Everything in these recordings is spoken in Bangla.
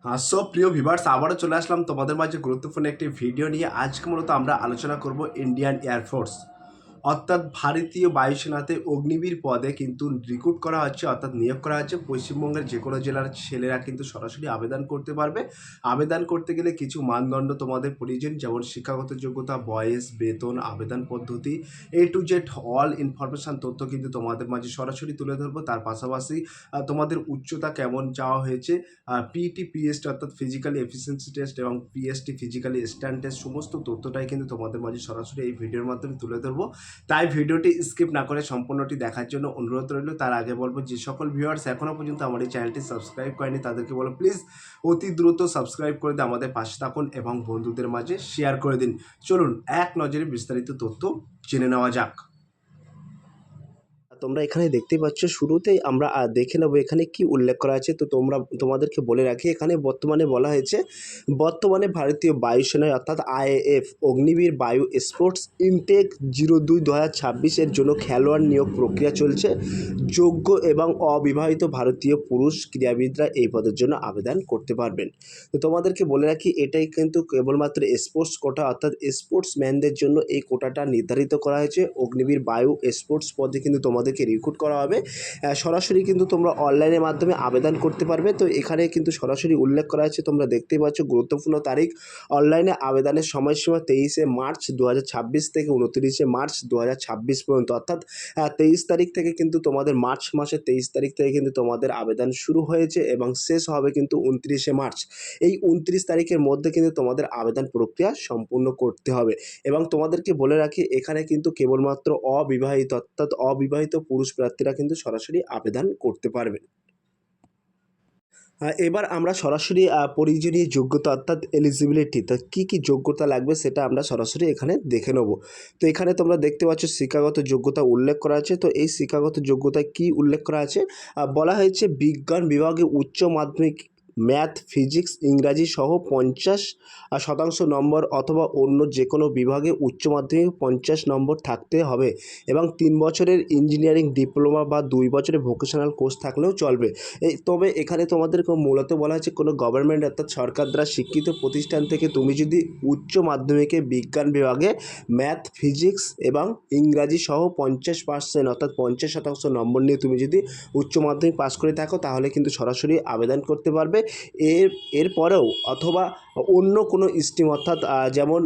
প্রিয় ভিউয়ার্স, আবারও চলে আসলাম তোমাদের মাঝে গুরুত্বপূর্ণ একটি ভিডিও নিয়ে। আজকে মূলত আমরা আলোচনা করব ইন্ডিয়ান এয়ারফোর্স অর্থাৎ ভারতীয় বায়ুসেনাতে অগ্নিবীর পদে কিন্তু রিক্রুট করা হচ্ছে, অর্থাৎ নিয়োগ করা হচ্ছে। পশ্চিমবঙ্গের যে কোনো জেলার ছেলেরা কিন্তু সরাসরি আবেদন করতে পারবে। আবেদন করতে গেলে কিছু মানদণ্ড তোমাদের প্রয়োজন, যেমন শিক্ষাগত যোগ্যতা, বয়স, বেতন, আবেদন পদ্ধতি, A to Z all information তথ্য কিন্তু তোমাদের মাঝে সরাসরি তুলে ধরবো। তার পাশাপাশি তোমাদের উচ্চতা কেমন চাওয়া হয়েছে, পিইটি পিএসটি অর্থাৎ ফিজিক্যালি এফিসিয়েন্সি টেস্ট এবং পিএসটি ফিজিক্যালি স্ট্যান্ড টেস্ট, সমস্ত তথ্যটাই কিন্তু তোমাদের মাঝে সরাসরি এই ভিডিওর মাধ্যমে তুলে ধরবো। তাই ভিডিওটি স্কিপ না করে সম্পূর্ণটি দেখার জন্য অনুরোধ রইল। তার আগে বলবো, যে সকল ভিউয়ার্স এখনও পর্যন্ত আমার এই চ্যানেলটি সাবস্ক্রাইব করেনি তাদেরকে বলো প্লিজ অতি দ্রুত সাবস্ক্রাইব করে দিয়ে আমাদের পাশে থাকুন এবং বন্ধুদের মাঝে শেয়ার করে দিন। চলুন এক নজরে বিস্তারিত তথ্য জেনে নেওয়া যাক। তোমরা এখানে দেখতেই পাচ্ছ, শুরুতেই আমরা দেখে নেবো এখানে কি উল্লেখ করা আছে। তো তোমাদেরকে বলে রাখি, এখানে বর্তমানে বলা হয়েছে বর্তমানে ভারতীয় বায়ুসেনায় অর্থাৎ আইএএফ অগ্নিবীর বায়ু স্পোর্টস ইনটেক 02/2026 এর জন্য খেলোয়াড় নিয়োগ প্রক্রিয়া চলছে। যোগ্য এবং অবিবাহিত ভারতীয় পুরুষ ক্রীড়াবিদরা এই পদের জন্য আবেদন করতে পারবেন। তো তোমাদেরকে বলে রাখি, এটাই কিন্তু কেবলমাত্র স্পোর্টস কোটা, অর্থাৎ স্পোর্টসম্যানদের জন্য এই কোটাটা নির্ধারিত করা হয়েছে। অগ্নিবীর বায়ু স্পোর্টস পদে কিন্তু তোমাদেরকে রিক্রুট করা হবে। সরাসরি কিন্তু তোমরা অনলাইনের মাধ্যমে আবেদন করতে পারবে। তো এখানে কিন্তু সরাসরি উল্লেখ করা হয়েছে, তোমরা দেখতেই পাচ্ছ গুরুত্বপূর্ণ তারিখ। অনলাইনে আবেদনের সময়সীমা 23শে মার্চ 2026 থেকে 29শে মার্চ 2026 পর্যন্ত, অর্থাৎ 23 তারিখ থেকে কিন্তু তোমাদের মার্চ মাসের 23 তারিখ থেকে কিন্তু তোমাদের আবেদন শুরু হয়েছে এবং শেষ হবে কিন্তু 29শে মার্চ। এই 29 তারিখের মধ্যে কিন্তু তোমাদের আবেদন প্রক্রিয়া সম্পূর্ণ করতে হবে। এবং তোমাদেরকে বলে রাখি, এখানে কিন্তু কেবলমাত্র অবিবাহিত অর্থাৎ অবিবাহিত পুরুষ প্রার্থীরা কিন্তু সরাসরি আবেদন করতে পারবেন। এবার আমরা সরাসরি প্রয়োজনীয় যোগ্যতা অর্থাৎ এলিজিবিলিটি, তো কী কী যোগ্যতা লাগবে সেটা আমরা সরাসরি এখানে দেখে নেব। তো এখানে তোমরা দেখতে পাচ্ছ শিক্ষাগত যোগ্যতা উল্লেখ করা আছে। তো এই শিক্ষাগত যোগ্যতায় কী উল্লেখ করা আছে, বলা হয়েছে বিজ্ঞান বিভাগে উচ্চ মাধ্যমিক ম্যাথ, ফিজিক্স, ইংরাজি সহ 50% নম্বর অথবা অন্য যে কোনো বিভাগে উচ্চ মাধ্যমিক 50 নম্বর থাকতে হবে এবং 3 বছরের ইঞ্জিনিয়ারিং ডিপ্লোমা বা 2 বছরের ভোকেশনাল কোর্স থাকলেও চলবে। তবে এখানে তোমাদেরকে মূলত বলা হয়েছে কোনো গভর্নমেন্ট অর্থাৎ সরকার দ্বারা স্বীকৃত প্রতিষ্ঠান থেকে তুমি যদি উচ্চ মাধ্যমিকে বিজ্ঞান বিভাগে ম্যাথ, ফিজিক্স এবং ইংরাজি সহ 50% অর্থাৎ 50% নম্বর নিয়ে তুমি যদি উচ্চ মাধ্যমিক পাস করে থাকো, তাহলে কিন্তু সরাসরি আবেদন করতে পারবে। এরপরেও অথবা অন্য কোনো স্ট্রিম অর্থাৎ যেমন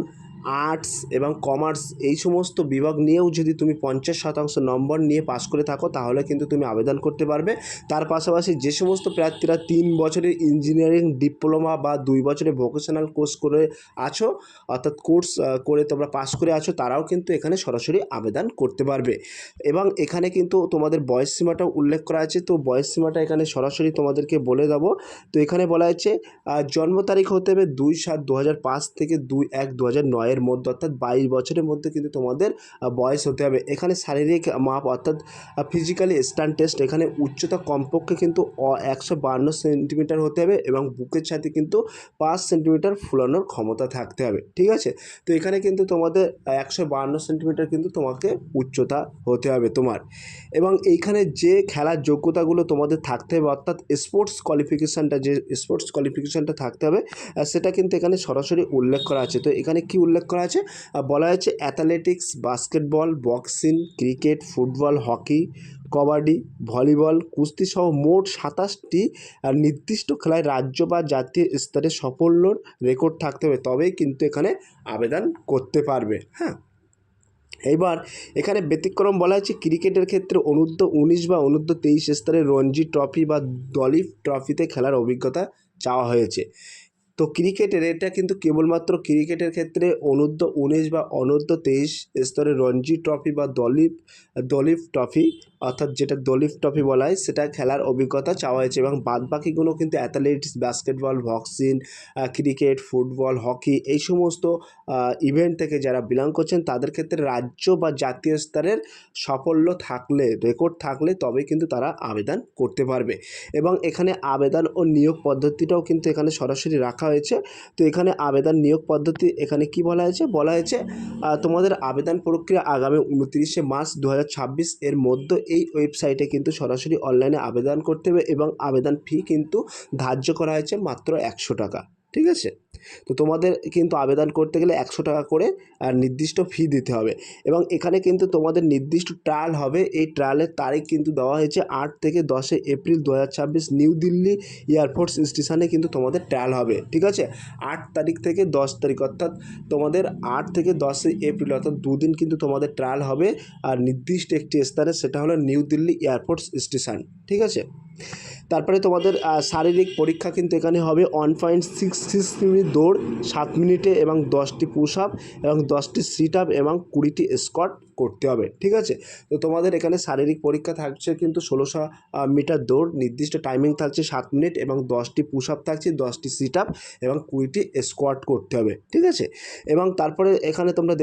আর্টস এবং কমার্স এই সমস্ত বিভাগ নিয়েও যদি তুমি 50% নম্বর নিয়ে পাস করে থাকো, তাহলে কিন্তু তুমি আবেদন করতে পারবে। তার পাশাপাশি যে সমস্ত প্রার্থীরা 3 বছরের ইঞ্জিনিয়ারিং ডিপ্লোমা বা 2 বছরের ভোকেশনাল কোর্স করে আছো অর্থাৎ কোর্স করে তোমরা পাস করে আছো, তারাও কিন্তু এখানে সরাসরি আবেদন করতে পারবে। এবং এখানে কিন্তু তোমাদের বয়স সীমাটাও উল্লেখ করা আছে। তো বয়স সীমাটা এখানে সরাসরি তোমাদেরকে বলে দেবো। তো এখানে বলা হয়েছে জন্ম তারিখ হতে হবে 2/7/2005 থেকে 2/1/2009 এর মধ্যে, অর্থাৎ 22 বছরের মধ্যে কিন্তু তোমাদের বয়স হতে হবে। এখানে শারীরিক মাপ অর্থাৎ ফিজিক্যালি স্ট্যান্ড টেস্ট, এখানে উচ্চতা কমপক্ষে কিন্তু 152 সেন্টিমিটার হতে হবে এবং বুকের সাথে কিন্তু 5 সেন্টিমিটার ফুলানোর ক্ষমতা থাকতে হবে। ঠিক আছে, তো এখানে কিন্তু তোমাদের 152 সেন্টিমিটার কিন্তু তোমাকে উচ্চতা হতে হবে তোমার। এবং এইখানে যে খেলার যোগ্যতাগুলো তোমাদের থাকতে হবে অর্থাৎ স্পোর্টস কোয়ালিফিকেশানটা থাকতে হবে, সেটা কিন্তু এখানে সরাসরি উল্লেখ করা আছে। তো এখানে কি উল্লেখ করা আছে, বলা হয়েছে athletics, basketball, boxing, cricket, football, hockey, kabaddi, volleyball, কুস্তি সহ মোট 27টি নির্দিষ্ট খেলায় রাজ্য বা জাতীয় স্তরে সাফল্যর রেকর্ড থাকতে হবে, তবেই কিন্তু এখানে আবেদন করতে পারবে। হ্যাঁ, এইবার এখানে ব্যতিক্রম বলা হয়েছে ক্রিকেটের ক্ষেত্রে অনূর্ধ্ব-19 বা অনূর্ধ্ব-23 স্তরের রঞ্জি ট্রফি বা দলীপ ট্রফিতে খেলার অভিজ্ঞতা চাওয়া হয়েছে। তো ক্রিকেটের এটা কিন্তু কেবলমাত্র ক্রিকেটের ক্ষেত্রে অনূর্ধ্ব-19 বা অনূর্ধ্ব-23 স্তরের রঞ্জি ট্রফি বা দলীপ ট্রফি অর্থাৎ যেটা দলীপ ট্রফি বলা হয়, সেটা খেলার অভিজ্ঞতা চাওয়া হয়েছে এবং বাদবাকিগুলো কিন্তু athletics, basketball, boxing, cricket, football, hockey এই সমস্ত ইভেন্ট থেকে যারা বিলং করছেন তাদের ক্ষেত্রে রাজ্য বা জাতীয় স্তরের সাফল্য থাকলে, রেকর্ড থাকলে তবে কিন্তু তারা আবেদন করতে পারবে। এবং এখানে আবেদন ও নিয়োগ পদ্ধতিটাও কিন্তু এখানে সরাসরি রাখা লেখা হয়েছে। তো এখানে আবেদন নিয়োগ পদ্ধতি এখানে কি বলা হয়েছে, তোমাদের আবেদন প্রক্রিয়া আগামী 29শে মার্চ 2026 এর মধ্যে এই ওয়েবসাইটে কিন্তু সরাসরি অনলাইনে আবেদন করতে হবে এবং আবেদন ফি কিন্তু ধার্য করা হয়েছে মাত্র 100 টাকা। ঠিক আছে, তো তোমাদের কিন্তু আবেদন করতে গেলে 100 টাকা করে নির্দিষ্ট ফি দিতে হবে এবং এখানে কিন্তু তোমাদের নির্দিষ্ট ট্রায়াল হবে। এই ট্রায়ালের তারিখ কিন্তু দেওয়া হয়েছে 8 থেকে 10 এপ্রিল 2026 নিউ দিল্লি এয়ারফোর্স স্টেশনে কিন্তু তোমাদের ট্রায়াল হবে। ঠিক আছে, 8 তারিখ থেকে 10 তারিখ অর্থাৎ তোমাদের 8 থেকে 10 এপ্রিল অর্থাৎ দুদিন কিন্তু তোমাদের ট্রায়াল হবে আর নির্দিষ্ট একটি স্থানে, সেটা হলো নিউ দিল্লি এয়ারফোর্স স্টেশন। ঠিক আছে, তারপরে তোমাদের শারীরিক পরীক্ষা কিন্তু এখানে হবে 1.66 মিনিট দৌড় 7 মিনিটে এবং 10টি পুশ আপ এবং 10টি সিট আপ এবং 20টি স্কোয়াট করতে হবে। ঠিক আছে, তো তোমাদের এখানে শারীরিক পরীক্ষা থাকছে কিন্তু 1600 মিটার দৌড়, নির্দিষ্ট টাইমিং থাকছে 7 মিনিট এবং 10টি পুশ আপ থাকছে, 10টি সিট আপ এবং 20টি স্কোয়াট করতে হবে। ঠিক আছে, এবং তারপরে এখানে তোমরা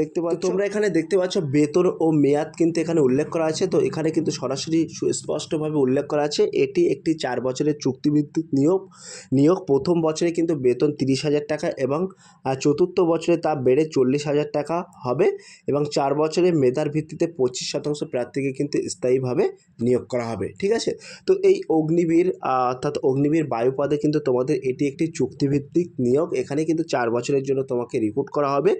দেখতে পাচ্ছ বেতন ও মেয়াদ কিন্তু এখানে উল্লেখ করা আছে। তো এখানে কিন্তু সরাসরি সুস্পষ্টভাবে উল্লেখ করা আছে এটি একটি 4 বছরের চুক্তিভিত্তিক নিয়োগ। প্রথম বছরে কিন্তু বেতন 30,000 টাকা এবং চতুর্থ বছরে তা বেড়ে 40,000 টাকা হবে এবং 4 বছরে মেধার ভিত্তিতে 25% প্রার্থীকে কিন্তু স্থায়ীভাবে নিয়োগ করা হবে। ঠিক আছে, তো এই অগ্নিবীর অর্থাৎ অগ্নিবীর বায়ুপদে কিন্তু তোমাদের এটি একটি চুক্তিভিত্তিক নিয়োগ। এখানে কিন্তু 4 বছরের জন্য তোমাকে রিক্রুট করা হবে।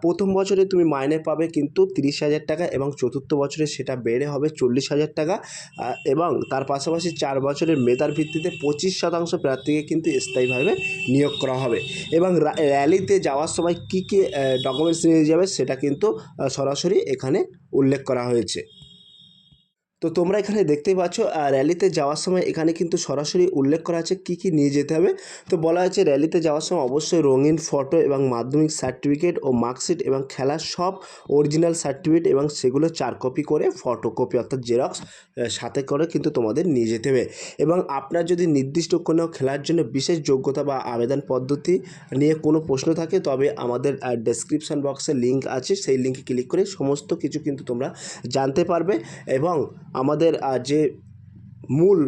প্রথম বছরে তুমি মাইনে পাবে কিন্তু 30,000 টাকা এবং চতুর্থ বছরে সেটা বেড়ে হবে 40,000 টাকা এবং তার পাশাপাশি 4 বছরের মেধার ভিত্তিতে 25% প্রার্থীকে কিন্তু স্থায়ীভাবে নিয়োগ করা হবে এবং র্যালিতে যাওয়ার সময় কী কী ডকুমেন্টস নিয়ে যাবে সেটা কিন্তু সরাসরি এখানে উল্লেখ করা হয়েছে। তো তোমরা এখানে দেখতেই পাচ্ছ র্যালিতে যাওয়ার সময় এখানে কিন্তু সরাসরি উল্লেখ করা আছে কী কী নিয়ে যেতে হবে। তো বলা হয়েছে র্যালিতে যাওয়ার সময় অবশ্যই রঙিন ফটো এবং মাধ্যমিক সার্টিফিকেট ও মার্কশিট এবং খেলার সব অরিজিনাল সার্টিফিকেট এবং সেগুলো 4 কপি করে ফটোকপি অর্থাৎ জেরক্স সাথে করে কিন্তু তোমাদের নিয়ে যেতে হবে এবং আপনার যদি নির্দিষ্ট কোনো খেলার জন্য বিশেষ যোগ্যতা বা আবেদন পদ্ধতি নিয়ে কোনো প্রশ্ন থাকে তবে আমাদের ডেসক্রিপশন বক্সে লিঙ্ক আছে, সেই লিঙ্কে ক্লিক করে সমস্ত কিছু কিন্তু তোমরা জানতে পারবে এবং আমাদের যে মূল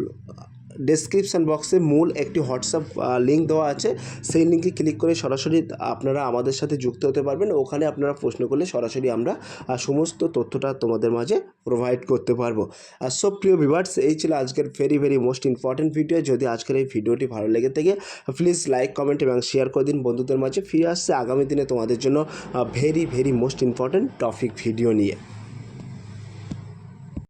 ডেসক্রিপশান বক্সে মূল একটি হোয়াটসঅ্যাপ লিঙ্ক দেওয়া আছে, সেই লিঙ্কে ক্লিক করে সরাসরি আপনারা আমাদের সাথে যুক্ত হতে পারবেন। ওখানে আপনারা প্রশ্ন করলে সরাসরি আমরা সমস্ত তথ্যটা তোমাদের মাঝে প্রোভাইড করতে পারবো। আর সব প্রিয় ভিউয়ার্স, এই ছিল আজকের ভেরি মোস্ট ইম্পর্টেন্ট ভিডিও। যদি আজকের এই ভিডিওটি ভালো লেগে থাকে প্লিজ লাইক কমেন্ট এবং শেয়ার করে দিন বন্ধুদের মাঝে। ফিরে আসছে আগামী দিনে তোমাদের জন্য very most important topic video নিয়ে।